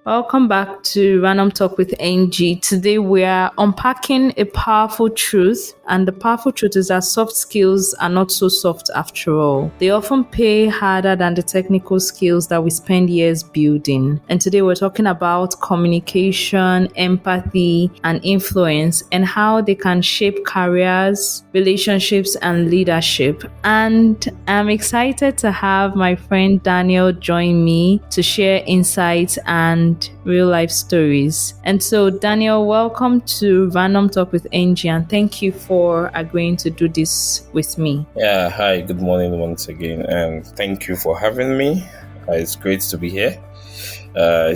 Welcome back to Random Talk with Angie. Today we are unpacking a powerful truth, and the powerful truth is that soft skills are not so soft after all. They often pay harder than the technical skills that we spend years building. And today we're talking about communication, empathy, and influence, and how they can shape careers, relationships, and leadership. And I'm excited to have my friend Daniel join me to share insights and real life stories. And so, Daniel, welcome to Random Talk with Angie, and thank you for agreeing to do this with me. Yeah, hi, good morning once again, and thank you for having me. It's great to be here.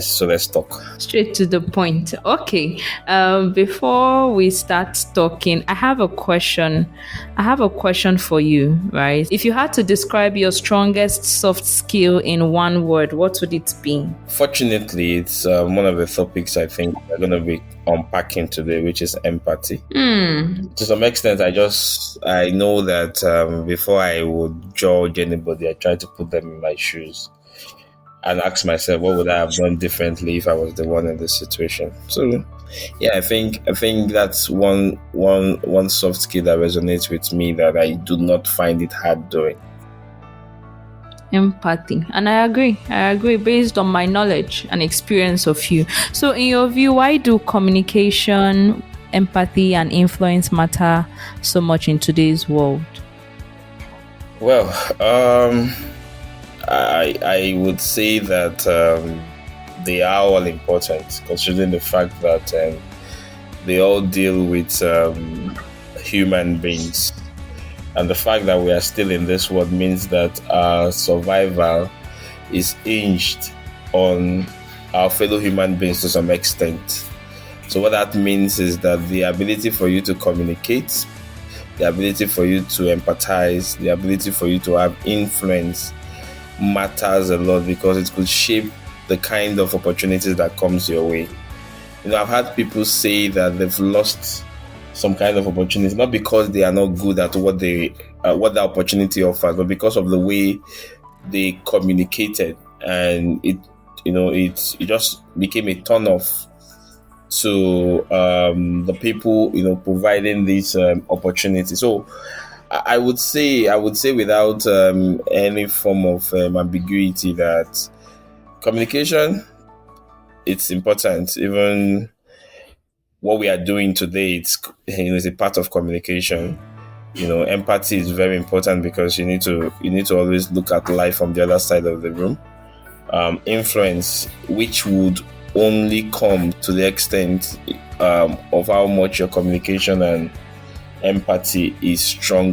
So let's talk. Straight to the point. Okay. Before we start talking, I have a question. For you, right? If you had to describe your strongest soft skill in one word, what would it be? Fortunately, it's one of the topics I think we're going to be unpacking today, which is empathy. To some extent, I know that before I would judge anybody, I try to put them in my shoes and ask myself, what would I have done differently if I was the one in this situation? So, yeah, I think that's one soft skill that resonates with me that I do not find it hard doing. Empathy. And I agree based on my knowledge and experience of you. So in your view, why do communication, empathy, and influence matter so much in today's world? Well, I would say that they are all important, considering the fact that they all deal with human beings. And the fact that we are still in this world means that our survival is hinged on our fellow human beings to some extent. So what that means is that the ability for you to communicate, the ability for you to empathize, the ability for you to have influence matters a lot, because it could shape the kind of opportunities that comes your way. I've had people say that they've lost some kind of opportunity, not because they are not good at what the opportunity offers, but because of the way they communicated, and it just became a turn off to the people providing these opportunities. So I would say without any form of ambiguity that communication, it's important. Even what we are doing today, it's a part of communication. Empathy is very important because you need to always look at life from the other side of the room. Influence, which would only come to the extent of how much your communication and empathy is strong.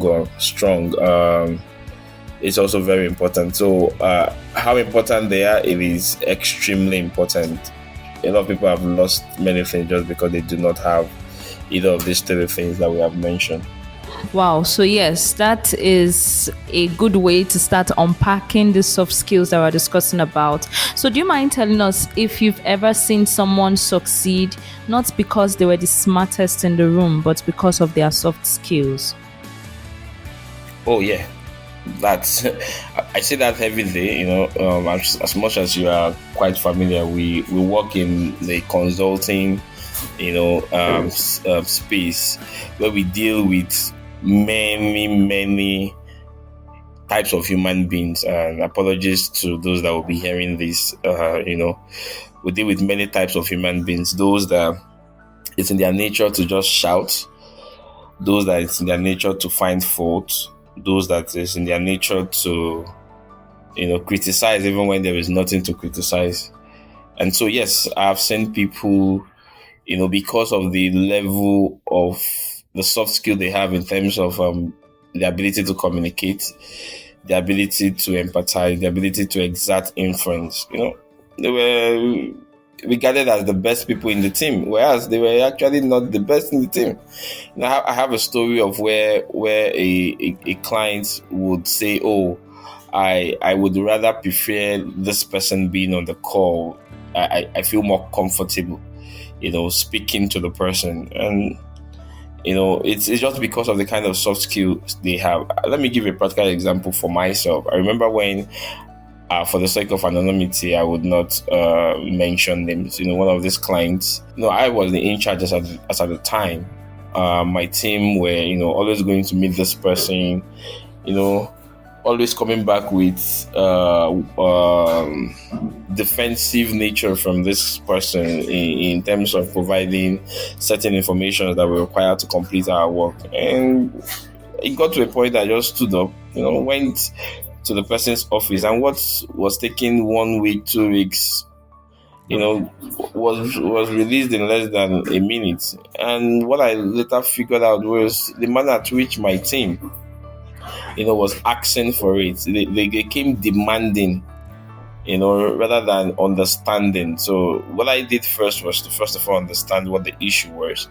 It's also very important. So how important they are, it is extremely important. A lot of people have lost many things just because they do not have either of these three things that we have mentioned. Wow. So yes, that is a good way to start unpacking the soft skills that we're discussing about. So do you mind telling us if you've ever seen someone succeed, not because they were the smartest in the room, but because of their soft skills? Oh yeah, that's I say that every day. As much as you are quite familiar, we work in the consulting space where we deal with many types of human beings. And apologies to those that will be hearing this. We deal with many types of human beings. Those that it's in their nature to just shout, those that it's in their nature to find fault, those that it's in their nature to criticize even when there is nothing to criticize. And so yes, I've seen people because of the level of the soft skill they have in terms of the ability to communicate, the ability to empathize, the ability to exert influence. They were regarded as the best people in the team, whereas they were actually not the best in the team. I have a story of where a client would say, "Oh, I would rather prefer this person being on the call. I feel more comfortable, speaking to the person." And it's just because of the kind of soft skills they have. Let me give a practical example for myself. I remember when For the sake of anonymity, I would not mention names. One of these clients, I was in charge as at the time. My team were, always going to meet this person, always coming back with defensive nature from this person in terms of providing certain information that were required to complete our work. And it got to a point that I just stood up, went to the person's office, and what was taking 1 week, 2 weeks, was released in less than a minute. And what I later figured out was the manner at which my team, was asking for it. They came demanding, rather than understanding. So what I did first was to first of all understand what the issue was,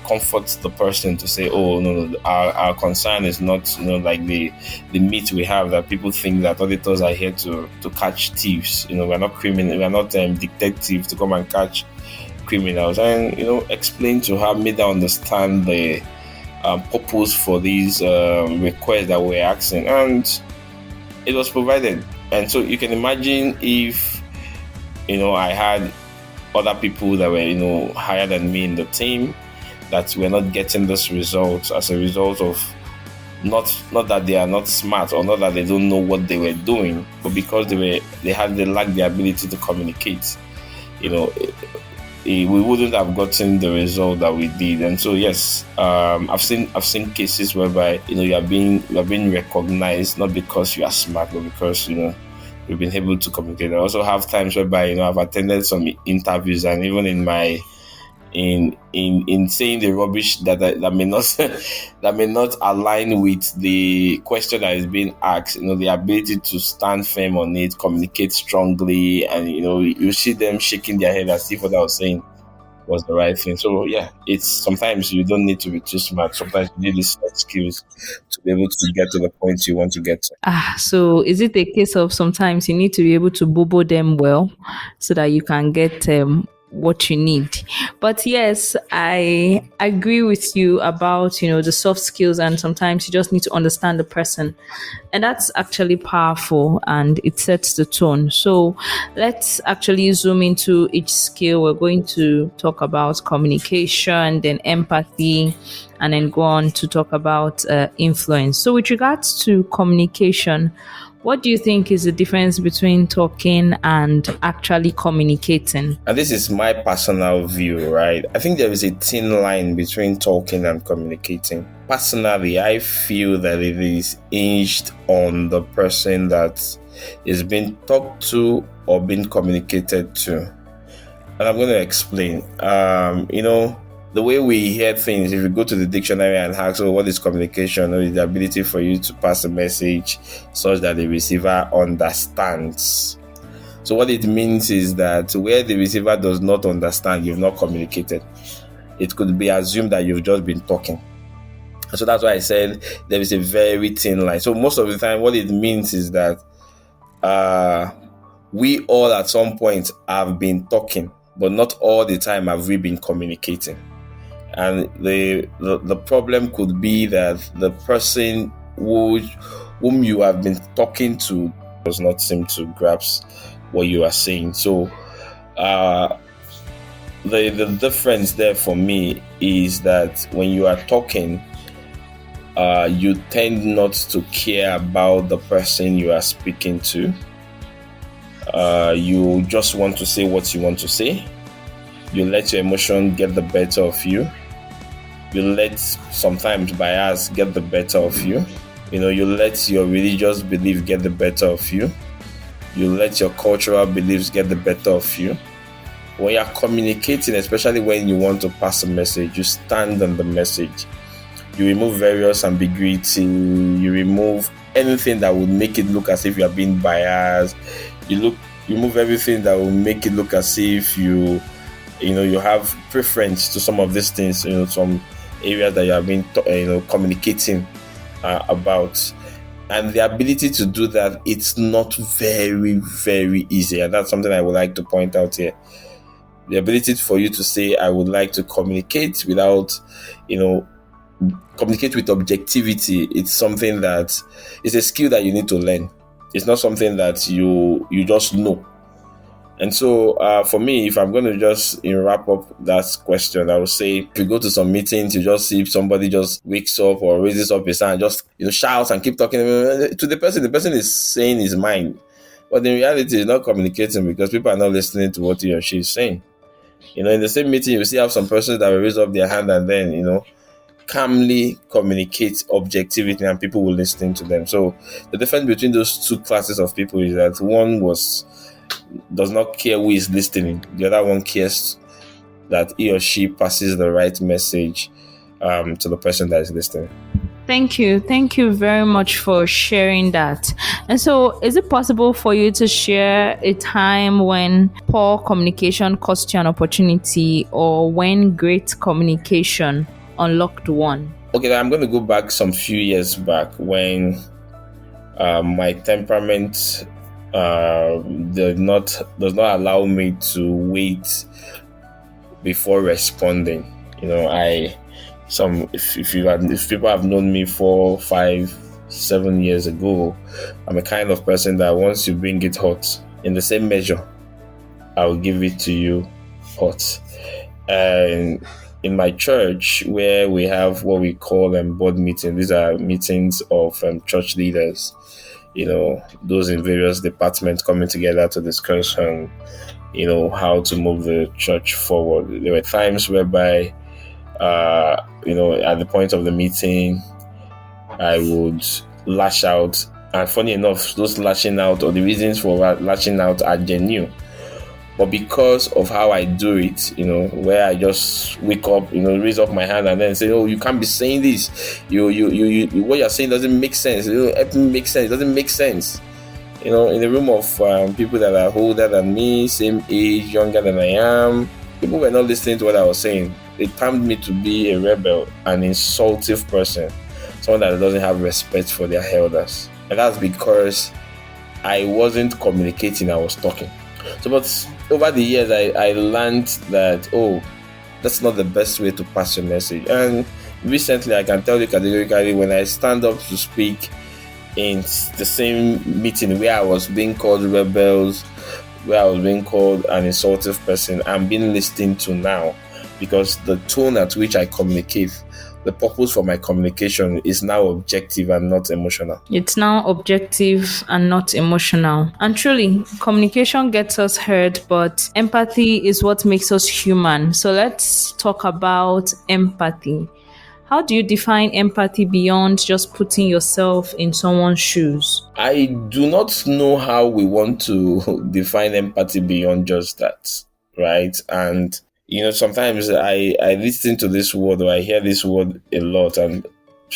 comfort the person to say, oh, no, our concern is not, like the myth we have that people think that auditors are here to catch thieves. We're not criminal, we're not detectives to come and catch criminals. And, explain to her, made her understand the purpose for these requests that we're asking. And it was provided. And so you can imagine if, I had other people that were, higher than me in the team that were not getting this result as a result of not that they are not smart or not that they don't know what they were doing, but because they lacked the ability to communicate. We wouldn't have gotten the result that we did. And so yes, I've seen cases whereby you are being recognized not because you are smart, but because you've been able to communicate. I also have times whereby I've attended some interviews, and even in my in saying the rubbish that may not that may not align with the question that is being asked, the ability to stand firm on it, communicate strongly, and you see them shaking their head as if what I was saying was the right thing. So yeah, it's sometimes you don't need to be too smart. Sometimes you need these soft skills to be able to get to the point you want to get to. So is it a case of sometimes you need to be able to bobo them well so that you can get what you need? But yes, I agree with you about the soft skills, and sometimes you just need to understand the person, and that's actually powerful and it sets the tone. So let's actually zoom into each skill. We're going to talk about communication, then empathy, and then go on to talk about influence. So with regards to communication, what do you think is the difference between talking and actually communicating? And this is my personal view, right? I think there is a thin line between talking and communicating. Personally, I feel that it is hinged on the person that is being talked to or being communicated to. And I'm going to explain. The way we hear things, if you go to the dictionary and ask, what is communication? It's the ability for you to pass a message such that the receiver understands. So what it means is that where the receiver does not understand, you've not communicated. It could be assumed that you've just been talking. So that's why I said there is a very thin line. So most of the time, what it means is that we all at some point have been talking, but not all the time have we been communicating. And the problem could be that the person whom you have been talking to does not seem to grasp what you are saying. So the difference there for me is that when you are talking, you tend not to care about the person you are speaking to. You just want to say what you want to say. You let your emotion get the better of you. You let sometimes bias get the better of you. You let your religious belief get the better of you. You let your cultural beliefs get the better of you. When you're communicating, especially when you want to pass a message, you stand on the message. You remove various ambiguity. You remove anything that would make it look as if you are being biased. You remove everything that will make it look as if you have preference to some of these things, some areas that you have been communicating about. And the ability to do that, it's not very, very easy. And that's something I would like to point out here. The ability for you to say, I would like to communicate without, communicate with objectivity. It's something that is a skill that you need to learn. It's not something that you just know. And so, for me, if I'm going to just wrap up that question, I would say, if you go to some meetings, you just see somebody just wakes up or raises up his hand, and just shouts and keep talking to the person. The person is saying his mind, but in reality, he's not communicating because people are not listening to what he or she is saying. In the same meeting, you see have some persons that will raise up their hand and then calmly communicate objectivity, and people will listen to them. So the difference between those two classes of people is that one does not care who is listening. The other one cares that he or she passes the right message to the person that is listening. Thank you. Thank you very much for sharing that. And so, is it possible for you to share a time when poor communication cost you an opportunity, or when great communication unlocked one? Okay, I'm going to go back some few years back when my temperament does not allow me to wait before responding. If people have known me 4, 5, 7 years ago, I'm a kind of person that once you bring it hot, in the same measure, I'll give it to you hot. And in my church, where we have what we call board meetings, these are meetings of church leaders, those in various departments coming together to discuss on, how to move the church forward. There were times whereby, at the point of the meeting, I would lash out. And funny enough, those lashing out, or the reasons for lashing out, are genuine. But because of how I do it, where I just wake up, raise up my hand and then say, "Oh, you can't be saying this. You what you're saying doesn't make sense. It makes sense. It doesn't make sense." In a room of people that are older than me, same age, younger than I am, people were not listening to what I was saying. They termed me to be a rebel, an insultive person, someone that doesn't have respect for their elders. And that's because I wasn't communicating, I was talking. So, but over the years, I learned that, that's not the best way to pass your message. And recently, I can tell you categorically, when I stand up to speak in the same meeting where I was being called rebels, where I was being called an insultive person, I'm being listened to now, because the tone at which I communicate, the purpose for my communication, is now objective and not emotional. It's now objective and not emotional. And truly, communication gets us heard, but empathy is what makes us human. So let's talk about empathy. How do you define empathy beyond just putting yourself in someone's shoes? I do not know how we want to define empathy beyond just that, right? And sometimes I listen to this word, or I hear this word a lot, and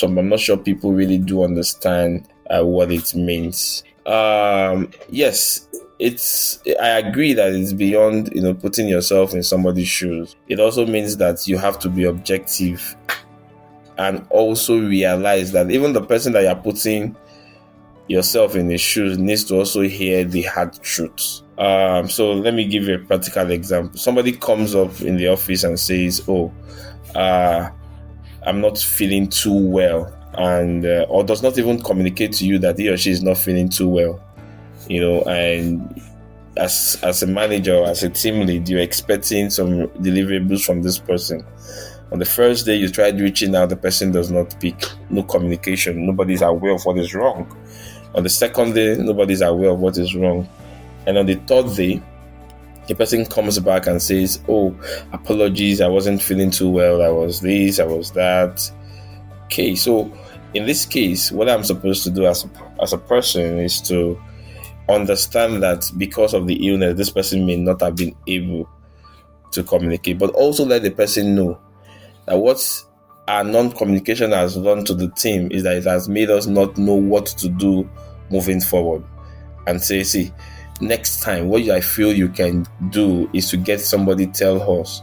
I'm not sure people really do understand what it means. Yes, I agree that it's beyond, putting yourself in somebody's shoes. It also means that you have to be objective and also realize that even the person that you're putting yourself in his shoes needs to also hear the hard truths. So let me give you a practical example. Somebody comes up in the office and says, I'm not feeling too well, and or does not even communicate to you that he or she is not feeling too well. And as a manager or as a team lead, you're expecting some deliverables from this person. On the first day you tried reaching out, the person does not pick. No communication. Nobody's aware of what is wrong. On the second day, nobody's aware of what is wrong. And on the third day, the person comes back and says, apologies, I wasn't feeling too well. I was this, I was that. Okay, so in this case, what I'm supposed to do as a person is to understand that because of the illness, this person may not have been able to communicate, but also let the person know that what our non-communication has done to the team is that it has made us not know what to do moving forward. And say, see, next time, what I feel you can do is to get somebody tell us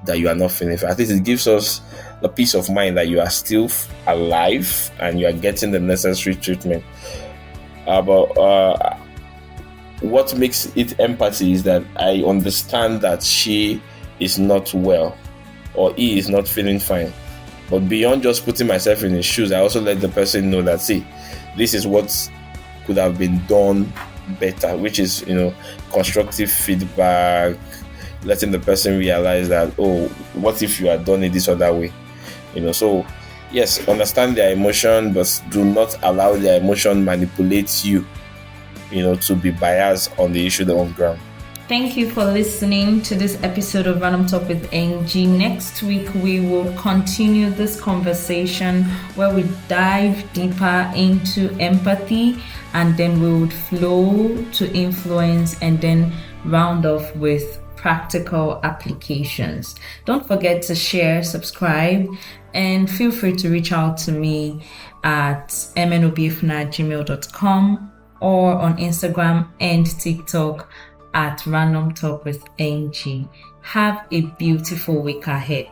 that you are not feeling fine. At least it gives us the peace of mind that you are still alive and you are getting the necessary treatment. But what makes it empathy is that I understand that she is not well or he is not feeling fine. But beyond just putting myself in his shoes, I also let the person know that, see, this is what could have been done better, which is, constructive feedback, letting the person realize that, oh, what if you had done it this other way? So yes, understand their emotion, but do not allow their emotion manipulate you, to be biased on the issue of ground. Thank you for listening to this episode of Random Talk with Angie. Next week, we will continue this conversation where we dive deeper into empathy, and then we would flow to influence and then round off with practical applications. Don't forget to share, subscribe, and feel free to reach out to me at mnobifuna@gmail.com or on Instagram and TikTok at Random Talk with Angie. Have a beautiful week ahead.